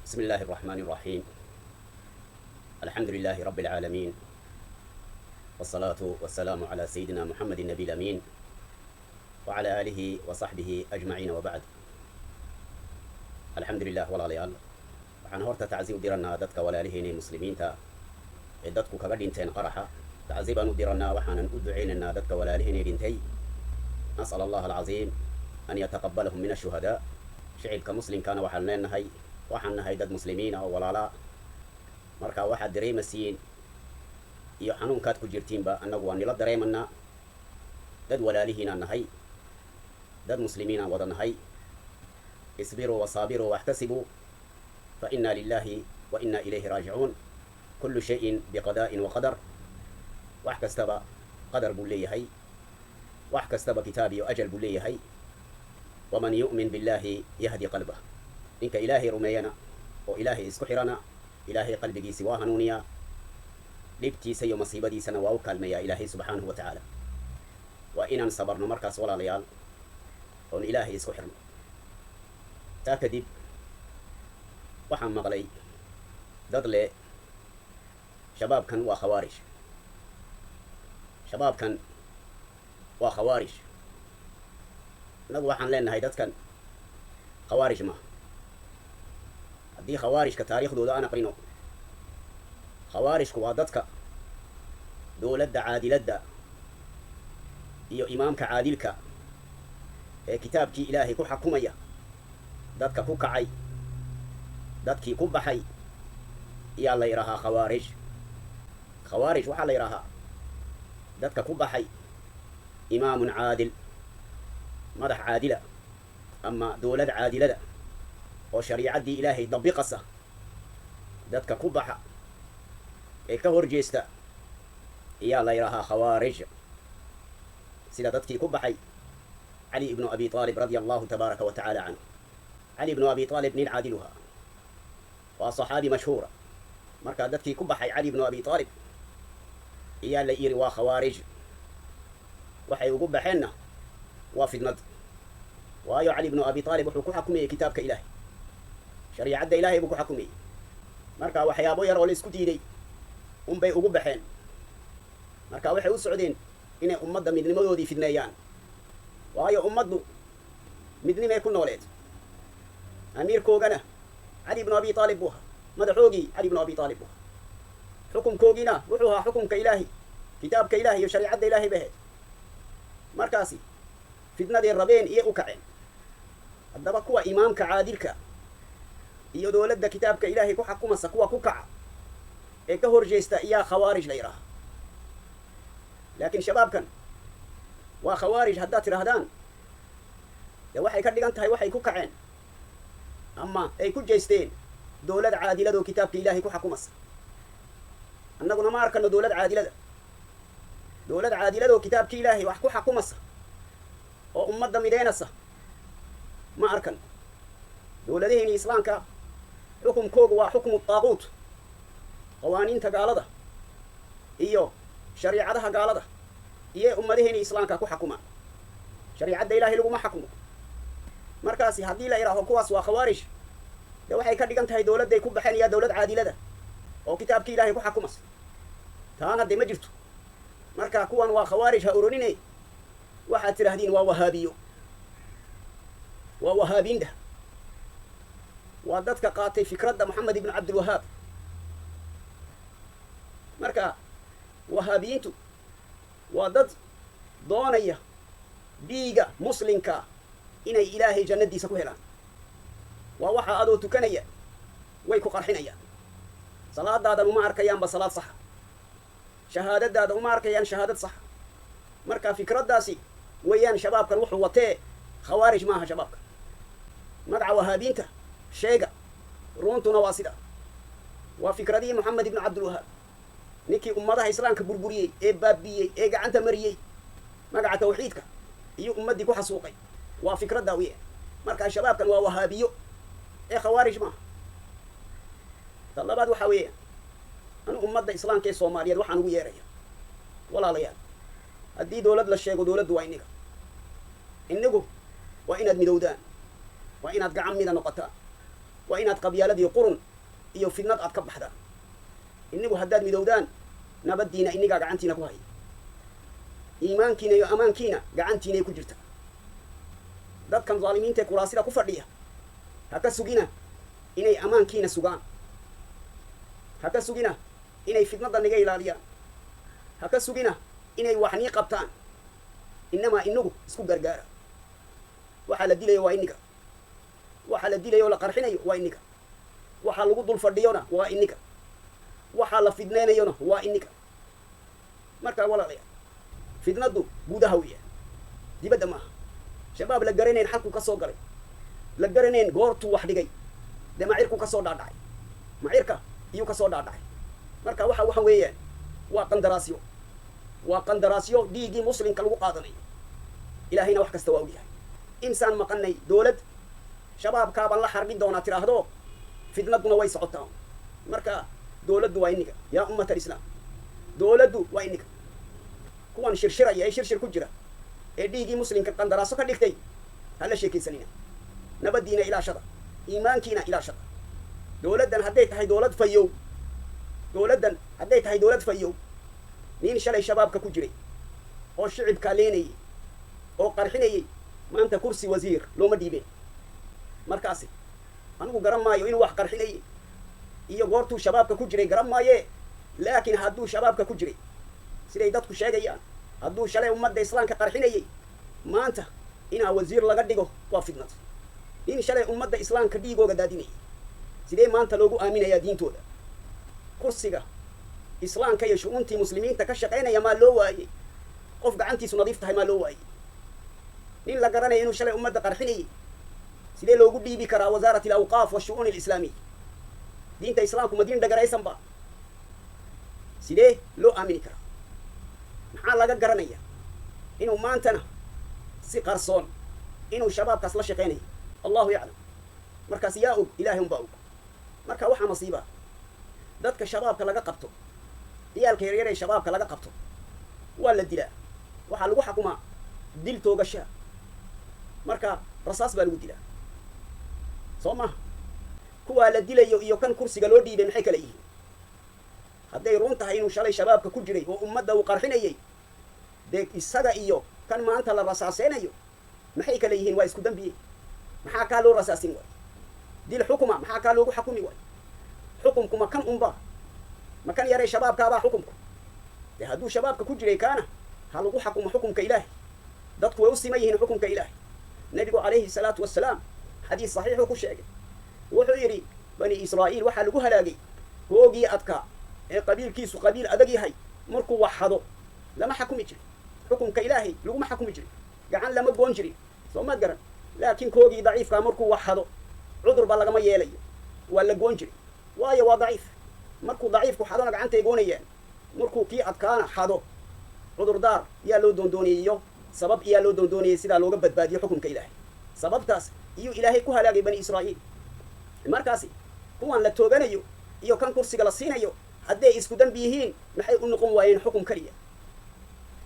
بسم الله الرحمن الرحيم. الحمد لله رب العالمين، والصلاة والسلام على سيدنا محمد النبي الأمين وعلى آله وصحبه أجمعين، وبعد. الحمد لله والعليال waxaan horta tacsi u diranaa dadka walaalihiinii muslimiinta ee dadku kaga dhinteen qaraxa. tacsi baan u diranaa, waxaanan u ducaynaynaa dadka walaalihiinii dhintay. nas'al allah alcaziim an yataqabbalahum min ashuhadaa. shicibka muslimkaana waxaan leenahay, waxaan nahay dad muslimiin ah oo walaalaa, marka waxaad dareemaysiin iyo xanuunkaad ku jirtiinba annagu waan nila dareemanaa. dad walaalihiinaan nahay, dad muslimiinaan wada nahay. isbiruu wasaabiruu waxtasibuu فإنا لله وإنا إليه راجعون. كل شيء بقضاء وقدر. وحكستبا قدر بولي هي، وحكستبا كتابي وأجل بولي هي. ومن يؤمن بالله يهدي قلبه. إنك إلهي رمينا وإلهي إسكحرنا، إلهي قلبك سواها نونيا لبتي سيو مصيبة دي سنة وأوكال يا إلهي سبحانه وتعالى. وإن صبرنا مركز ولا ليال ون إلهي إسكحرنا تاكدب. waxaan maqlay dad le shabaabkan waa khawaarij, shabaabkan waa khawaarij. annagu waxaan leenahay dadkan khawaarij maaha. haddii khawaarijka taariikhdooda aan aqrino, khawaarijku waa dadka dowladda caadiladda iyo imaamka caadilka ee kitaabkii ilaahay ku xakumaya dadka ku kacay, dadkii ku baxay yaa la yidhaahaa khawaarij. khawaarij waxaa la yidhaahaa dadka ku baxay imaamun caadil, madax caadila ama dowlad caadilada oo shariicaddii ilaahay dabiqasa. dadka ku baxa ee ka hor jeesta yaa la yidhaahaa khawaarij. sida dadkii ku baxay cali ibnu abi aalib radia allahu tabaaraka wa tacaala canhu. cali ibnu abi aalib nin caadiluha waa saxaabi mashhuura. markaa dadkii ku baxay cali ibnu abi aalib iyaa la yidhi waa khawaarij. waxay ugu baxeenna waa fidnad, waayo cali ibnu abi aalib wuxuu ku xakumayey kitaabka ilaahay, shariicadda ilaahay buu ku xakumayey. marka waxyaabo yar oo la isku diiday unbay ugu baxeen. marka waxay u socdeen inay ummadda midnimadoodii fidneeyaan, waayo ummaddu midnimay ku nooleed. amiirkoogana cali ibnu abi aalib buu ahaa, madaxoogii cali ibnu abi aalib buu ahaa. xukumkoogiina wuxuu ahaa xukumka ilaahi, kitaabka ilaahi iyo shariicadda ilaahay baheed. markaasi fidnaday rabeen iyo u kaceen. haddaba kuwa imaamka caadilka iyo dowladda kitaabka ilaahay ku xakumasa kuwa ku kaca ee ka hor jeesta iyaa khawaarij la yidhaaha. laakiin shabaabkan waa khawaarij haddaad tidhaahdaan, dee waxay ka dhigan tahay waxay ku kaceen ama ay ku jeesteen dowlad caadiladoo kitaabka ilaahay ku xakumasa. annaguna ma arkano dowlad caadilada, dowlad caadiladoo kitaabka ilaahay wax ku xakumasa oo ummadda midaynasa ma arkan. dowladaheeni islaamka xukumkoogu waa xukmu taaquut, qawaaniinta gaalada iyo shariicadaha gaalada iyo ummadaheeni islaamka ku xakumaan. shariicadda ilaahay laguma xakumo. markaasi haddii la yidhaaho kuwaas waa khawaarij, dee waxay ka dhigan tahay dowladday ku baxeen iyaa dowlad caadilada oo kitaabkii ilaahay ku xakumas. taana dee ma jirto. marka kuwan waa khawaarij ha oranine, waxaad tidhahdiin waa wahaabiyo, waa wahaabiinda, waa dadka qaatay fikradda moxamed ibnu cabdilwahaab. marka wahaabiyiintu waa dad doonaya dhiiga muslimka inay ilaahay jannadiisa ku helaan. waa waxaa adoo tukanaya way ku qarxinayaan. salaadaadan uma arkayaanba salaad saxa, shahaadadaada uma arkayaan shahaadad saxa. marka fikraddaasi weeyaan shabaabkan wuxuu watee. khawaarij maaha shabaabka. magaca wahaabiinta sheega, ruuntuna waa sida. waa fikradihii moxamed ibnu cabdilwahaab, ninkii ummadaha islaamka burburiyey ee baabiiyey ee gacanta mariyey magaca tawxiidka iyo ummaddii ku xasuuqay. waa fikraddaa weya. markaa shabaabkan waa wahaabiyo ee khawaarij maaha. ta labaad waxaa weeya, anu ummadda islaamka ee soomaaliyeed waxaan ugu yeeraya, walaalayaal, haddii dowlad la sheego dowladdu waa inniga. innigu waa inaad midowdaan, waa inaad gacan mida noqotaan. waa inaad qabyaaladii qurun iyo fidnad aad ka baxdaan innigu haddaad midowdaan nabaddiina innigaa gacantiina ku haya iimaankiina iyo amaankiina gacantiinay ku jirta dadkan zaalimiinta ee kuraasida ku fadhiya ha ka sugina inay amaankiina sugaan ha ka sugina inay fidnadda naga ilaaliyaan ha ka sugina inay wax nii qabtaan innamaa inagu isku gargaara waxaa la dilayo waa inniga waxaa la dilayo o la qarxinayo waa inniga waxaa lagu dul fadhiyona waa inniga waxaa la fidnaynayona waa inniga markaa walaalayaa fidnaddu gudaha weeyaan dibadda maaha shabaab la garanayn xalku ka soo galay la garanayn goortuu wax dhigay dee macirku ka soo dhaadhacay macirka iyuu ka soo dhaadhacay marka waxa weeyaan waa qandaraasyo dhiiggii muslimka lagu qaadanayo ilaahayna wax kasta waa og yahay insaan maqanay dowlad shabaabkaabaan la xarbin doonaa tiraahdo fidnadduna way socotaa marka dowladdu waa inniga yaa ummat alislaam dowladdu waa inniga kuwan shirshiraya ee shirshir ku jira ee dhiiggii muslimka qandaraaso ka dhigtay hala sheekaysanina nabaddiina ilaashada iimaankiina ilaashada dowladdan hadday tahay dowlad fayow nin shalay shabaabka ku jiray oo shicibkaa leenayay oo qarxinayay maanta kursi wasiir looma dhiibeen markaasi anigu garan maayo inuu wax qarxinayay iyo goortuu shabaabka ku jiray garan maaye laakiin hadduu shabaabka ku jiray siday dadku sheegayaan hadduu shalay ummadda islaamka qarxinayay maanta inaa wasiir laga dhigo waa fidnad nin shalay ummadda islaamka dhiigooga daadinayay sidee maanta loogu aaminayaa diintooda kursiga islaamka iyo shu'uuntii muslimiinta ka shaqaynaya maa loo waayey qof gacantiisu nadiif tahay maa loo waayey nin la garanaya inuu shalay ummadda qarxinayay sidee loogu dhiibi karaa wasaarat alawqaaf washu'uun alislaamiya diinta islaamku ma diin dhagaraysan ba sidee loo aamini karaa maxaa laga garanaya inuu maantana si qarsoon inuu shabaabkaas la shaqaynayo allahu yaclam markaas yaa og ilaahay unbaa og marka waxaa masiiba dadka shabaabka laga qabto ciyaalka yaryar ee shabaabka laga qabto waa la dilaa waxaa lagu xukumaa dil toogashaa marka rasaas baa lagu dilaa soo maha kuwaa la dilayo iyo kan kursiga loo dhiibay maxay kala yihiin hadday run tahay inuu shalay shabaabka ku jiray oo ummadda uu qarxinayay dee isaga iyo kan maanta la rasaaseynayo maxay kala yihiin waa isku dambiye maxaa kaa loo rasaasin waayo dil xukuma maxaa kaa loogu xukumi waayo xukumku ma kan unba ma kan yaray shabaabkaabaa xukumku dee hadduu shabaabka ku jiray kaana ha lagu xukumo xukumka ilaahay dadku way u siman yihiin xukumka ilaahay nabigu calayhi salaatu wassalaam xadiis saxiixuu ku sheegay wuxuu yidhi bani israa'iil waxaa lagu halaagay hoogii adkaa ee qabiilkiisu qabiil adag yahay markuu wax hado lama xakumi jirin xukumka ilaahay laguma xakumi jirin gacan lama goon jirin soo maad garan laakiin koogii daciifkaa markuu wax hado cudur ba lagama yeelayo waa la goon jiray waayo waa daciif markuu daciifku xadona gacantay goonayaan markuu kii adkaana xado cudurdaar yaa loo doondooniyey iyo sabab iyaa loo doondooniyey sidaa looga badbaadiyo xukumka ilaahay sababtaas iyuu ilaahay ku halaagay bani israa'iil markaasi kuwan la tooganayo iyo kan kursiga la siinayo hadday isku dambi yihiin maxay u noqon waayeen xukum keliya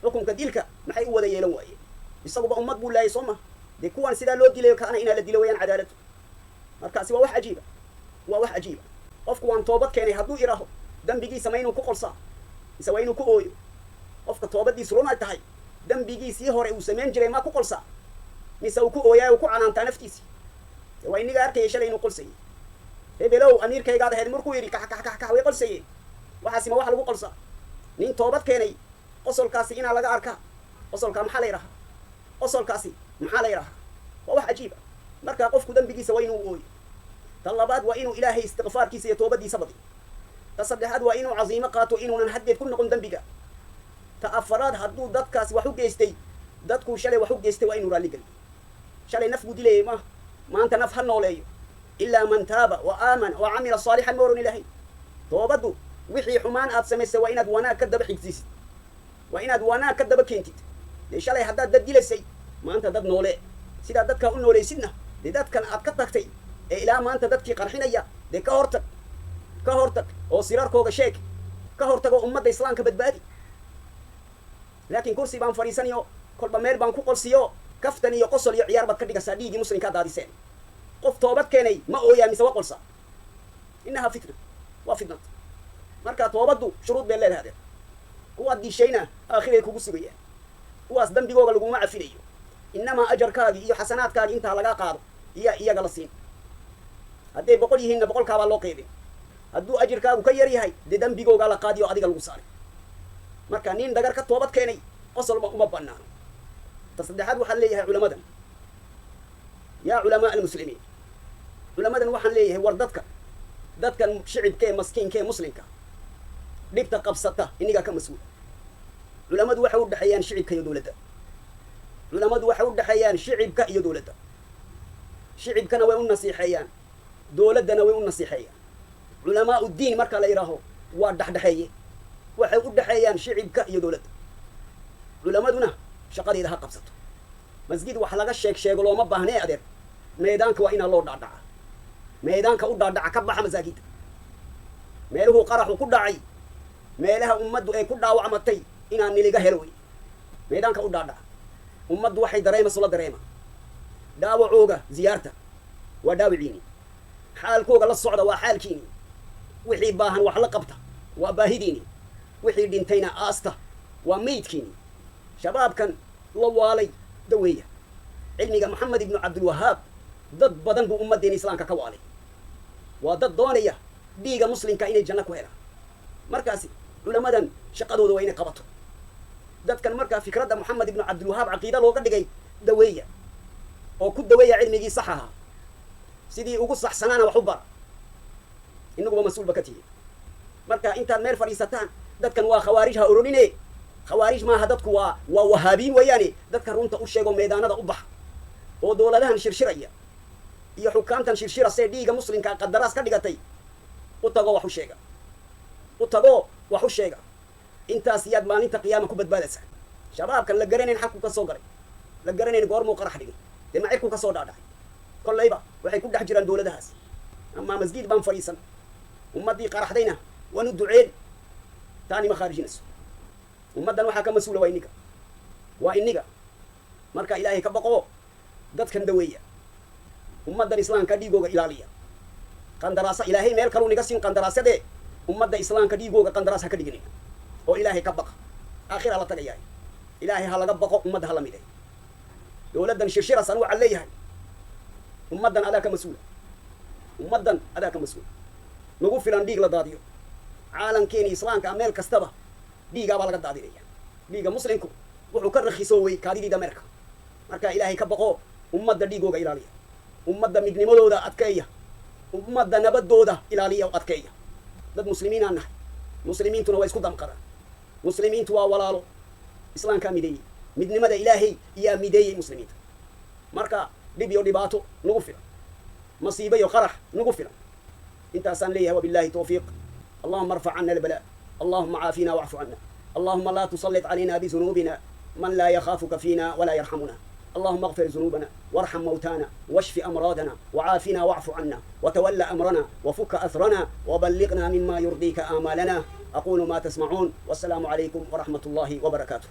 xukumka dilka maxay u wada yeelan waayeen isaguba ummad buu laayay soo maha dee kuwan sidaa loo dilayo kaana inaa la dilo wayaan cadaaladu markaasi waa wax cajiiba qofku waan toobad keenay hadduu idhaaho dembigiisa ma inuu ku qolsaa mise waa inuu ku ooyo qofka toobaddiisu run ay tahay dembigiisii hore uu samayn jiray maa ku qolsaa mise uu ku ooyaa uu ku canaantaa naftiisii dee waa iniga arkaya shalay inuu qolsayey hebelow amiirkaygaad ahayd markuu yidhi kax way qolsayeen waxaasi ma wax lagu qolsaa nin toobad keenay qosolkaasi inaa laga arkaa qosolkaa maxaa la yidhahaa qosolkaasi maxaa la yidhahaa waa wax cajiiba markaa qofku dembigiisa waa inuu ooyo ta labaad waa inuu ilaahay istikfaarkiisa iyo toobaddiisa badiyo ta saddexaad waa inuu caziimo qaato inuunan haddeed ku noqon dembiga ta afaraad hadduu dadkaasi wax u geystay dadkuu shalay wax u geystay waa inuu raalli geliyo shalay naf buu dilayay maaha maanta naf ha nooleeyo ilaa man taaba wa aamana wa camila saalixan ma oran ilaahay toobaddu wixii xumaan aad samaysay waa inaad wanaag ka daba xigsiisid waa inaad wanaag ka daba keentid dee shalay haddaad dad dilaysay maanta dad noole sidaa dadkaa u noolaysidna dee dadkan aad ka tagtay ee ilaa maanta dadkii qarxinaya dee ka hortag oo siraarkooga sheeg ka hortagoo ummadda islaamka badbaadi laakiin kursi baan fadhiisaniyo kolba meel baan ku qolsiyo kaftan iyo qosol iyo ciyaar baad ka dhigaysaa dhiiggii muslimkaa daadiseen qof toobad keenay ma ooyaa mise waa qolsa innahaa fitna waa fitnad marka toobaddu shuruud bay leedahay adeer kuwaad diishayna aakhiray kugu sugayaan kuwaas dambigooga laguma cafinayo innamaa ajarkaagii iyo xasanaadkaagii intaa lagaa qaado iyo iyaga la siin hadday 100 yihiinna 100kaabaa loo qeybin hadduu ajirkaagu ka yar yahay dee dambigoogaa la qaadiyo adiga lagu saaray marka nin dagar ka toobad keenay qosolma uma bannaano ta saddexaad waxaan leeyahay culamadan yaa culamaa almuslimiin culamadan waxaan leeyahay war dadkan shicibkee maskiinkee muslimka dhibta qabsata inigaa ka mas-uula culamadu waxay u dhexeeyaan shicibka iyo dowladda culamadu waxay u dhexeeyaan shicibka iyo dowladda shicibkana way u nasiixeeyaan dowladdana way u nasiixeeyaan culamaa uddiin marka la yidhaaho waa dhexdhexeeye waxay u dhexeeyaan shicibka iyo dowladda culamaduna shaqadeeda ha qabsato masjid wax laga sheego looma baahnee adeer meedaanka waa inaa loo dhaadhaca meedaanka u dhaadhaca ka baxa masaajidda meeluhu qaraxu ku dhacay meelaha ummaddu ay ku dhaawacmatay inaan niliga helo wey meedaanka u dhaadhaca ummaddu waxay dareemayso la dareema dhaawacooga ziyaarta waa dhaawiciini xaalkooga la socda waa xaalkiini wixii baahan wax la qabta waa baahidiini wixii dhintayna aasta waa meydkiini shabaabkan la waalay daweeya cilmiga maxamed ibnu cabdilwahaab dad badan buu ummaddeena islaamka ka waalay waa dad doonaya dhiiga muslimka inay janno ku helaan markaasi culamadan shaqadooda waa inay qabato dadkan markaa fikradda maxamed ibnu cabdilwahaab caqiida looga dhigay daweeya oo ku daweeya cilmigii sax ahaa sidii ugu saxsanaana wax u bara inaguba mas-uulba ka tihiin marka intaad meel fadhiisataan dadkan waa khawaarij ha orodhine khawaarij maaha dadku waa wahaabiin weeyaane dadka runta u sheego meedaanada u baxa oo dowladahan shirshiraya iyo xukaamtan shirshira see dhiiga muslimka qadaraas ka dhigatay u tago wax u sheega u tago wax u sheega intaas yaad maalinta qiyaama ku badbaadaysaa shabaabkan la garanayn xalku ka soo galay la garanayn goormuu qarax dhigay dee macirku ka soo dhaadhacay kollayba waxay ku dhex jiraan dowladahaas amaa masjid baan fadhiisan ummaddii qaraxdayna waanu duceen taani ma khaarijinayso ummaddan waxaa ka mas-uula waa iniga marka ilaahay ka baqo dadkan daweeya ummaddan islaamka dhiigooga ilaaliya qandaraasa ilaahay meel kaluu niga siin qandaraasadee ummadda islaamka dhiigooga qandaraas ha ka dhiginina oo ilaahay ka baqa aakhira la tagayahay ilaahay ha laga baqo ummadda ha la miday dowladdan shirshiras anu waxaan leeyahay ummaddan adaa ka mas-uula ummaddan adaa ka mas-uula nagu filan dhiig la daadiyo caalamkeeni islaamka meel kastaba dhiigaabaa laga daadinaya dhiiga muslimku wuxuu ka rakhisoowey kaadidiida meerka marka ilaahay ka baqo ummadda dhiigooga ilaaliya ummadda midnimadooda adkeeya ummadda nabadooda ilaaliya o adkeeya dad muslimiinaan nahay muslimiintuna waa isku damqadaan muslimiintu waa walaalo islaamkaa mideeyey midnimada ilaahay iyaa mideeyey muslimiinta marka dhib iyo dhibaato nagu filan masiibo iyo qarax nagu filan intaasaan leeyahay wabillahi tawfiiq allahuma arfac cana albala اللهم عافنا واعف عنا اللهم لا تسلط علينا بذنوبنا من لا يخافك فينا ولا يرحمنا اللهم اغفر ذنوبنا وارحم موتانا واشف أمراضنا وعافنا واعف عنا وتولى أمرنا وفك أثرنا وبلغنا مما يرضيك آمالنا أقول ما تسمعون والسلام عليكم ورحمة الله وبركاته